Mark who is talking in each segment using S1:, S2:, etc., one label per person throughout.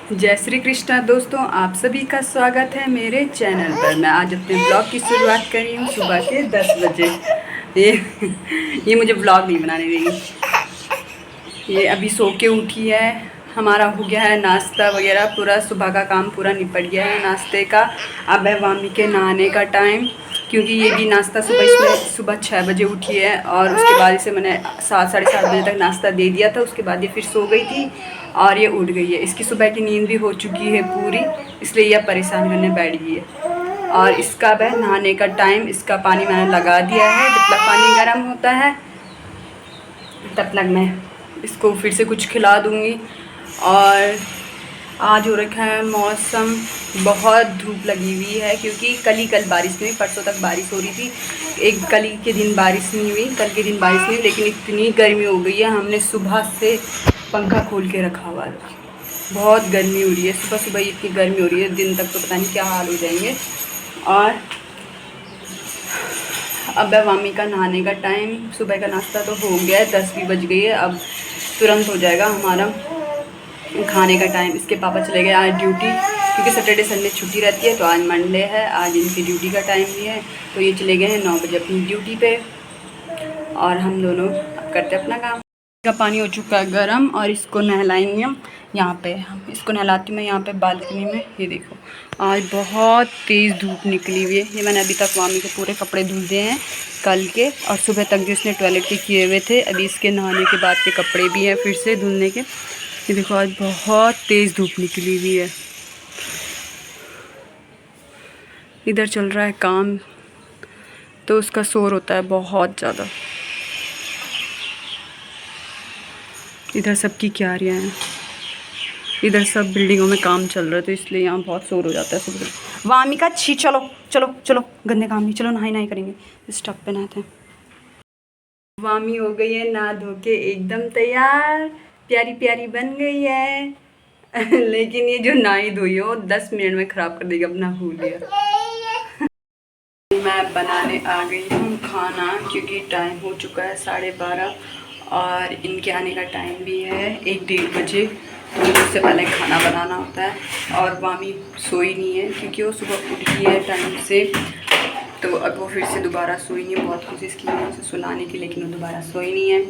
S1: जय श्री कृष्णा दोस्तों, आप सभी का स्वागत है मेरे चैनल पर। मैं आज अपने ब्लॉग की शुरुआत कर रही हूँ सुबह के 10 बजे। ये मुझे ब्लॉग नहीं बनाने देगी। ये अभी सो के उठी है। हमारा हो गया है नाश्ता वगैरह, पूरा सुबह का काम पूरा निपट गया है नाश्ते का। अब है वामी के नहाने का टाइम, क्योंकि ये भी नाश्ता सुबह 6 बजे उठी है और उसके बाद इसे मैंने 7 साढ़े 7 बजे तक नाश्ता दे दिया था। उसके बाद ये फिर सो गई थी और ये उठ गई है। इसकी सुबह की नींद भी हो चुकी है पूरी, इसलिए यह परेशान करने बैठ गई है। और इसका वह नहाने का टाइम, इसका पानी मैंने लगा दिया है। जब तक पानी गर्म होता है तब तक मैं इसको फिर से कुछ खिला दूँगी। और आज हो रखा है मौसम, बहुत धूप लगी हुई है, क्योंकि कल बारिश नहीं हुई, परसों तक बारिश हो रही थी। एक कल के दिन बारिश नहीं हुई, कल के दिन बारिश नहीं हुई, लेकिन इतनी गर्मी हो गई है। हमने सुबह से पंखा खोल के रखा हुआ है, बहुत गर्मी हो रही है। सुबह सुबह इतनी गर्मी हो रही है, दिन तक तो पता नहीं क्या हाल हो जाएंगे। और अब है वामी का नहाने का टाइम। सुबह का नाश्ता तो हो गया है, 10 भी बज गई है। अब तुरंत हो जाएगा हमारा खाने का टाइम। इसके पापा चले गए आज ड्यूटी, क्योंकि सैटरडे संडे छुट्टी रहती है, तो आज मंडे है, आज इनकी ड्यूटी का टाइम भी है। तो ये चले गए हैं 9 बजे अपनी ड्यूटी पे, और हम दोनों अब करते अपना काम। का पानी हो चुका है गर्म, और इसको नहलाएंगे हम यहाँ पे। हम इसको नहलाती हूँ मैं यहाँ पे बालकनी में। ये देखो, आज बहुत तेज़ धूप निकली हुई है। ये मैंने अभी तक वामी के पूरे कपड़े धुल दिए हैं कल के, और सुबह तक जो इसने टॉयलेट के किए हुए थे। अभी इसके नहाने के बाद के कपड़े भी हैं फिर से धुलने के। ये देखो, आज बहुत तेज़ धूप निकली हुई है। इधर चल रहा है काम, तो उसका शोर होता है बहुत ज़्यादा। इधर सबकी क्यारियाँ हैं, इधर सब बिल्डिंगों में काम चल रहा है, तो इसलिए यहाँ बहुत शोर हो जाता है सुबह। वामिका छी, चलो चलो चलो, गंदे काम नहीं, चलो नहाई करेंगे। इस टब पे नहाते हैं। वामी हो गई है नहा धो के एकदम तैयार, प्यारी प्यारी बन गई है। लेकिन ये जो नहाई धोई है वो 10 मिनट में ख़राब कर देगी अपना हुलिया। मैं बनाने आ गई हूँ खाना, क्योंकि टाइम हो चुका है 12:30, और इनके आने का टाइम भी है 1-1:30 बजे। तो उससे पहले खाना बनाना होता है। और वामी सोई नहीं है, क्योंकि वो सुबह उठ गई है टाइम से, तो अब वो फिर से दोबारा सोई नहीं है। बहुत कोशिश की है उसे सुलाने की, लेकिन वो दोबारा सोई नहीं है।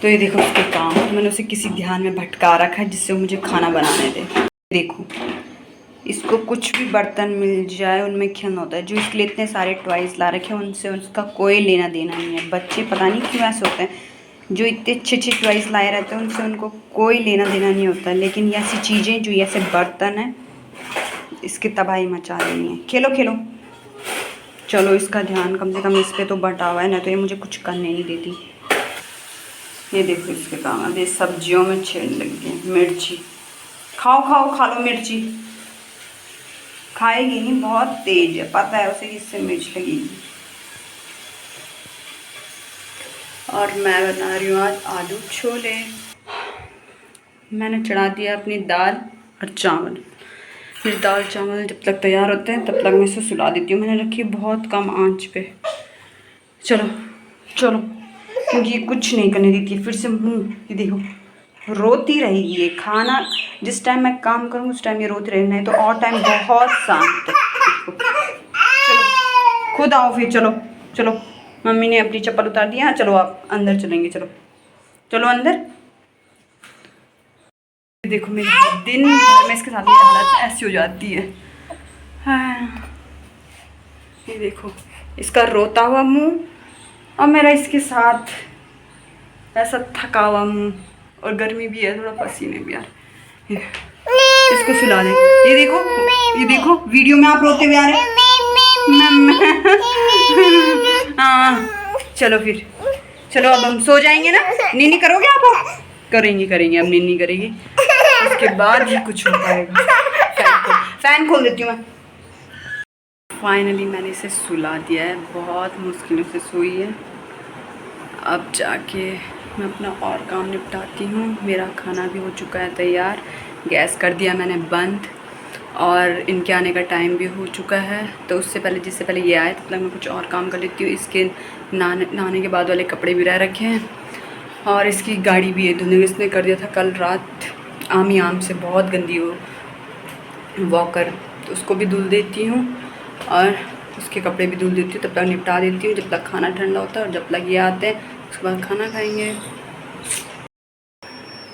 S1: तो ये देखो उसके काम, मैंने उसे किसी ध्यान में भटका रखा है जिससे वो मुझे खाना बनाने दे। देखो, इसको कुछ भी बर्तन मिल जाए उनमें खेलना होता है। जो इसके लिए इतने सारे टॉयज़ ला रखे हैं, उनसे उसका कोई लेना देना नहीं है। बच्चे पता नहीं क्यों ऐसे होते हैं, जो इतने अच्छे अच्छे टॉयज़ लाए रहते हैं उनसे उनको कोई लेना देना नहीं होता। लेकिन ये ऐसी चीज़ें जो ऐसे बर्तन हैं, इसकी तबाही मचा रही हैं। खेलो खेलो, चलो इसका ध्यान कम से कम इस पर तो बटा हुआ है, ना तो ये मुझे कुछ करने नहीं देती। ये देखो इसके काम, अभी सब्जियों में छेड़ लग गई। मिर्ची खाओ खाओ, खा लो मिर्ची। खाएगी नहीं, बहुत तेज है, पता है उसे इससे मिर्च लगेगी। और मैं बना रही हूँ आज आलू छोले। मैंने चढ़ा दिया अपनी दाल और चावल। फिर दाल चावल जब तक तैयार होते हैं तब तक मैं इसे सुला देती हूँ। मैंने रखी बहुत कम आंच पे। चलो चलो, क्योंकि ये कुछ नहीं करने देती है। फिर से मुँह, ये देखो, रोती रहेगी ये। खाना जिस टाइम मैं काम करूँ उस टाइम ये रोती रहेगी, नहीं तो और टाइम बहुत शांत है। चलो खुद आओ फिर, चलो चलो। मम्मी ने अपनी चप्पल उतार दिया, चलो आप अंदर चलेंगे। चलो चलो अंदर। देखो मेरे दिन भर में इसके साथ मेरी हालत ऐसी हो जाती है। हाँ, ये देखो इसका रोता हुआ मुँह, और मेरा इसके साथ ऐसा थका हुआ मुँह, और गर्मी भी है, थोड़ा पसीने भी आ रहे। इसको सुला दे। ये देखो, ये देखो वीडियो में आप रोते हुए आ रहे हैं। हाँ चलो फिर, चलो अब हम सो जाएंगे ना। नीनी करोगे आप? करेंगे करेंगे, अब नीनी करेंगे, उसके बाद ही कुछ हो पाएगा। फैन खोल देती हूँ मैं। फाइनली मैंने इसे सुला दिया है, बहुत मुश्किलों से सोई है। अब जाके मैं अपना और काम निपटाती हूँ। मेरा खाना भी हो चुका है तैयार, गैस कर दिया मैंने बंद, और इनके आने का टाइम भी हो चुका है। तो उससे पहले, जिससे पहले ये आए, तब तक मैं कुछ और काम कर लेती हूँ। इसके नहाने के बाद वाले कपड़े भी रह रखे हैं, और इसकी गाड़ी भी है धुलने, इसने कर दिया था कल रात। आम से बहुत गंदी हो वॉकर, तो उसको भी धुल देती हूँ और उसके कपड़े भी धुल देती हूँ। तब तक निपटा देती हूँ जब तक खाना ठंडा होता है, और जब तक ये आते हैं उसके बाद खाना खाएंगे।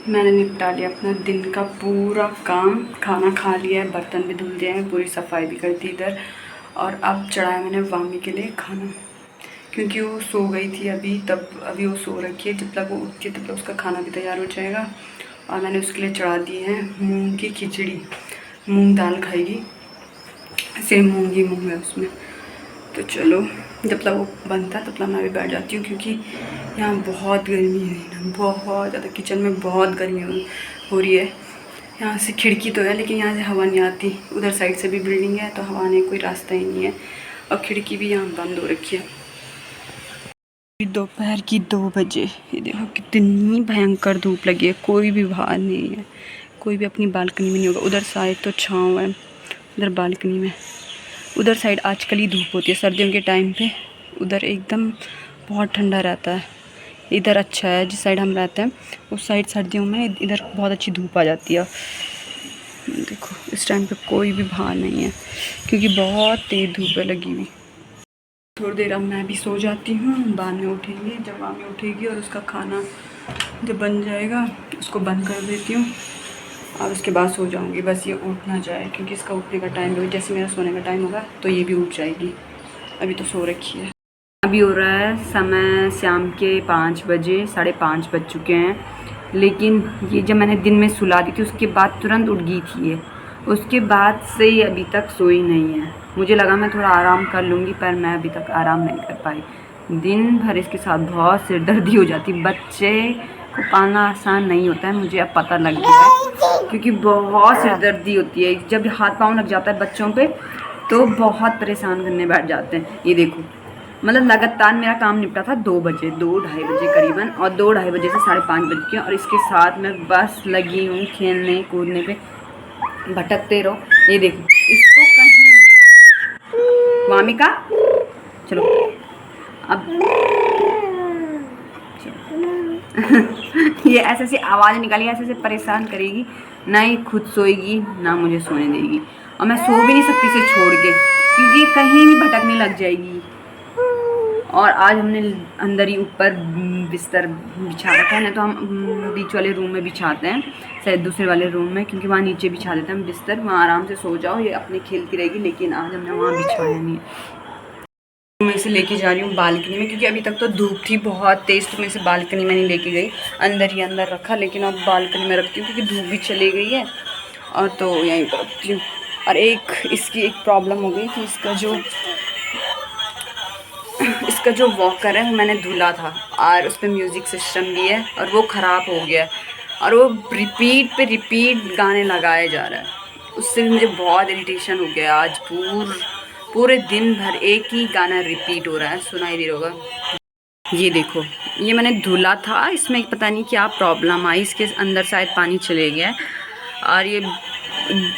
S1: मैंने निपटा लिया अपना दिन का पूरा काम, खाना खा लिया है, बर्तन भी धुल दिए हैं, पूरी सफाई भी कर दी इधर। और अब चढ़ाया मैंने वामी के लिए खाना, क्योंकि वो सो गई थी अभी वो सो रखी है। जब तक वो उठती है तब तक उसका खाना भी तैयार हो जाएगा। और मैंने उसके लिए चढ़ा दी है मूंग की खिचड़ी, मूंग दाल खाएगी, सेम मूंग ही मूंग है उसमें। तो चलो जब तक वो बनता है तब तक मैं भी बैठ जाती हूँ, क्योंकि यहाँ बहुत गर्मी है ना, बहुत ज़्यादा। किचन में बहुत गर्मी हो रही है। यहाँ से खिड़की तो है लेकिन यहाँ से हवा नहीं आती, उधर साइड से भी बिल्डिंग है तो हवा आने का कोई रास्ता ही नहीं है, और खिड़की भी यहाँ बंद हो रखी है। दोपहर की 2 बजे, ये देखो कितनी भयंकर धूप लगी है, कोई भी बाहर नहीं है, कोई भी अपनी बालकनी में नहीं होगा। उधर साइड तो छाँव है, उधर बालकनी में, उधर साइड आजकल ही धूप होती है सर्दियों के टाइम पे, उधर एकदम बहुत ठंडा रहता है। इधर अच्छा है, जिस साइड हम रहते हैं उस साइड सर्दियों में इधर बहुत अच्छी धूप आ जाती है। देखो इस टाइम पे कोई भी बाहर नहीं है, क्योंकि बहुत तेज़ धूप है लगी हुई। थोड़ी देर अब मैं भी सो जाती हूँ, बाद में उठेंगे जब मामी उठेगी, और उसका खाना जब बन जाएगा उसको बंद कर देती हूँ और उसके बाद सो जाऊँगी। बस ये उठ ना जाए, क्योंकि इसका उठने का टाइम भी जैसे मेरा सोने का टाइम होगा तो ये भी उठ जाएगी। अभी तो सो रखी है। अभी हो रहा है समय शाम के 5 बजे, 5:30 बज चुके हैं। लेकिन ये जब मैंने दिन में सुला दी थी उसके बाद तुरंत उठ गई थी ये, उसके बाद से ये अभी तक सोई नहीं है। मुझे लगा मैं थोड़ा आराम कर लूँगी, पर मैं अभी तक आराम नहीं कर पाई। दिन भर इसके साथ बहुत सिरदर्दी हो जाती। बच्चे को पालना आसान नहीं होता है, मुझे अब पता लग गया है, क्योंकि बहुत सिरदर्दी होती है। जब हाथ पाँव लग जाता है बच्चों पे तो बहुत परेशान करने बैठ जाते हैं। ये देखो, मतलब लगातार मेरा काम निपटा था 2 बजे, 2-2:30 बजे करीबन, और 2-2:30 बजे से 5:30 बज गए, और इसके साथ मैं बस लगी हूँ खेलने कूदने पे, भटकते रहो। ये देखो इसको कहीं वामिका, चलो अब ये ऐसे ऐसी आवाज़ निकाली, ऐसे ऐसे परेशान करेगी, ना ही खुद सोएगी ना मुझे सोने देगी, और मैं सो भी नहीं सकती इसे छोड़ के, क्योंकि ये कहीं भी भटकने लग जाएगी। और आज हमने अंदर ही ऊपर बिस्तर बिछा रखा है, ना तो हम बीच वाले रूम में बिछाते हैं, शायद दूसरे वाले रूम में, क्योंकि वहाँ नीचे बिछा देते हैं हम बिस्तर, वहाँ आराम से सो जाओ, ये अपने खेलती रहेगी। लेकिन आज हमने वहाँ बिछाया नहीं है। मैं इसे लेके जा रही हूँ बालकनी में, क्योंकि अभी तक तो धूप थी बहुत तेज़, तो मैं इसे बालकनी में नहीं लेके गई, अंदर ही अंदर रखा। लेकिन अब बालकनी में रखती हूँ क्योंकि धूप भी चली गई है, और तो यहीं पर रखती हूँ। और इसकी एक प्रॉब्लम हो गई कि इसका जो वॉकर है वो मैंने धुला था, और उस पर म्यूज़िक सिस्टम भी है, और वो ख़राब हो गया, और वो रिपीट गाने लगाए जा रहा है। उससे मुझे बहुत इरिटेशन हो गया। आज पूरे दिन भर एक ही गाना रिपीट हो रहा है, सुनाई दे रहा होगा। ये देखो, ये मैंने धुला था, इसमें पता नहीं क्या प्रॉब्लम आई, इसके अंदर शायद पानी चले गया, और ये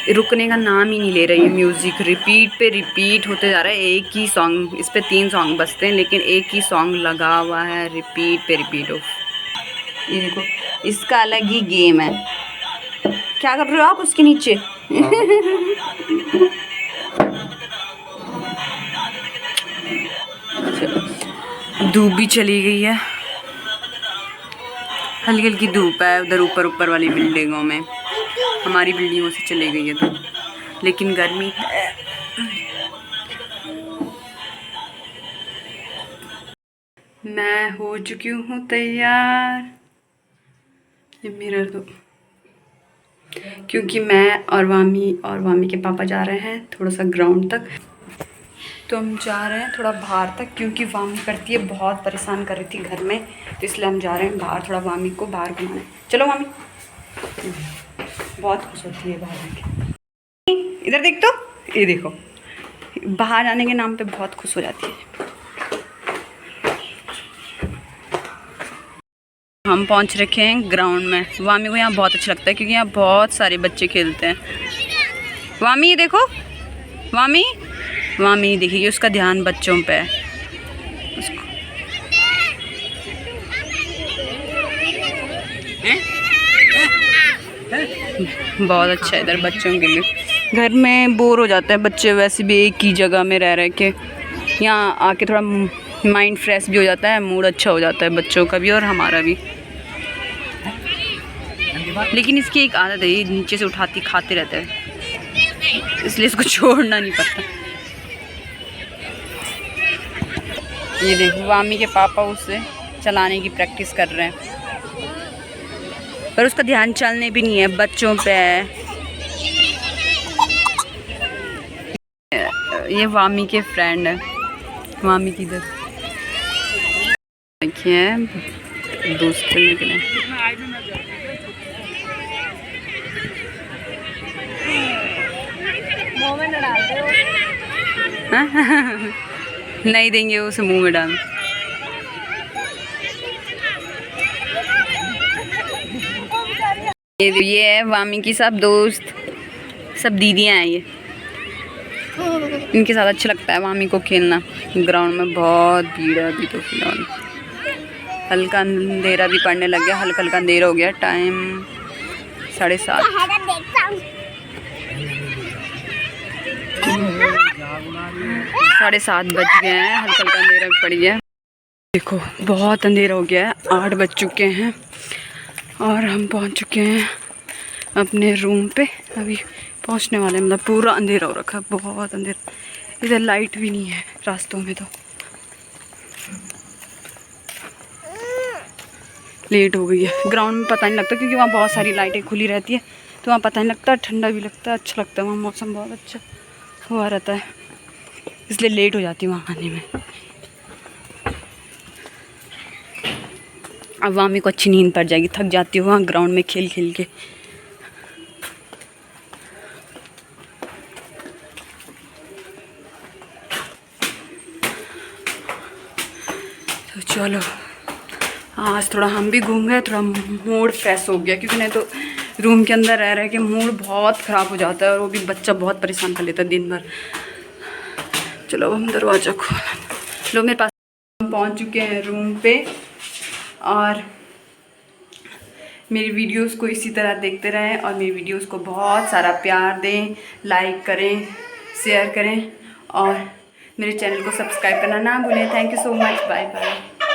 S1: रुकने का नाम ही नहीं ले रही है। म्यूज़िक रिपीट होते जा रहा है, एक ही सॉन्ग, इस पे 3 सॉन्ग बजते हैं लेकिन एक ही सॉन्ग लगा हुआ है, रिपीट हो। ये देखो, इसका अलग ही गेम है। क्या कर रहे हो आप उसके नीचे? धूप भी चली गई है, हल्की हल्की धूप है उधर ऊपर वाली बिल्डिंगों में, हमारी बिल्डिंगों से चली गई है तो, लेकिन गर्मी है। मैं हो चुकी हूँ तैयार, ये मिरर दो, क्योंकि मैं और वामी के पापा जा रहे हैं थोड़ा सा ग्राउंड तक, तो हम जा रहे हैं थोड़ा बाहर तक, क्योंकि वामी करती है, बहुत परेशान कर रही थी घर में, तो इसलिए हम जा रहे हैं बाहर, थोड़ा वामी को बाहर घुमाने। चलो वामी, बहुत खुश होती है बाहर आके। इधर देख तो, ये देखो, बाहर जाने के नाम पे बहुत खुश हो जाती है। हम पहुंच रखे हैं ग्राउंड में। वामी को यहाँ बहुत अच्छा लगता है, क्योंकि यहाँ बहुत सारे बच्चे खेलते हैं। वामी ये देखो, वामी देखिए, उसका ध्यान बच्चों पे है। उसको बहुत अच्छा है इधर बच्चों के लिए। घर में बोर हो जाते हैं बच्चे वैसे भी एक ही जगह में रह रह के, यहाँ आके थोड़ा माइंड फ्रेश भी हो जाता है, मूड अच्छा हो जाता है बच्चों का भी और हमारा भी। लेकिन इसकी एक आदत है, ये नीचे से उठाती खाते रहता है, इसलिए इसको छोड़ना नहीं पड़ता। ये देखो वामी के पापा उससे चलाने की प्रैक्टिस कर रहे हैं, पर उसका ध्यान चलने भी नहीं है, बच्चों पे है। ये वामी के फ्रेंड है, वामी की इधर देखिए दोस्त खेलने के लिए। नहीं देंगे उसे मुंह में डाल। ये है वामी की सब दोस्त, सब दीदियाँ हैं ये, इनके साथ अच्छा लगता है वामी को खेलना। ग्राउंड में बहुत भीड़ है अभी तो फिलहाल, हल्का अंधेरा भी पड़ने लग गया, हल्का हल्का अंधेरा हो गया, टाइम 7:30 7:30 बज गए हैं, हल्का हल्का अंधेरा पड़ गया। देखो बहुत अंधेरा हो गया है, 8 बज चुके हैं और हम पहुंच चुके हैं अपने रूम पे, अभी पहुंचने वाले हैं। मतलब पूरा अंधेरा हो रखा है, बहुत अंधेरा, इधर लाइट भी नहीं है रास्तों में, तो लेट हो गई है। ग्राउंड में पता नहीं लगता क्योंकि वहाँ बहुत सारी लाइटें खुली रहती है, तो वहाँ पता नहीं लगता, ठंडा भी लगता है, अच्छा लगता है, वहाँ मौसम बहुत अच्छा हुआ रहता है, इसलिए लेट हो जाती है वहाँ आने में। अब वामी को अच्छी नींद पड़ जाएगी, थक जाती है वहाँ ग्राउंड में खेल खेल के। तो चलो आज थोड़ा हम भी घूम गए, थोड़ा मूड फ्रेश हो गया, क्योंकि नहीं तो रूम के अंदर रह रह के मूड बहुत ख़राब हो जाता है, और वो भी बच्चा बहुत परेशान कर लेता है दिन भर। चलो हम दरवाज़ा खोल लो, मेरे पास हम पहुँच चुके हैं रूम पे, और मेरी वीडियोस को इसी तरह देखते रहें और मेरी वीडियोस को बहुत सारा प्यार दें, लाइक करें, शेयर करें और मेरे चैनल को सब्सक्राइब करना ना भूलें। Thank you so much, bye bye.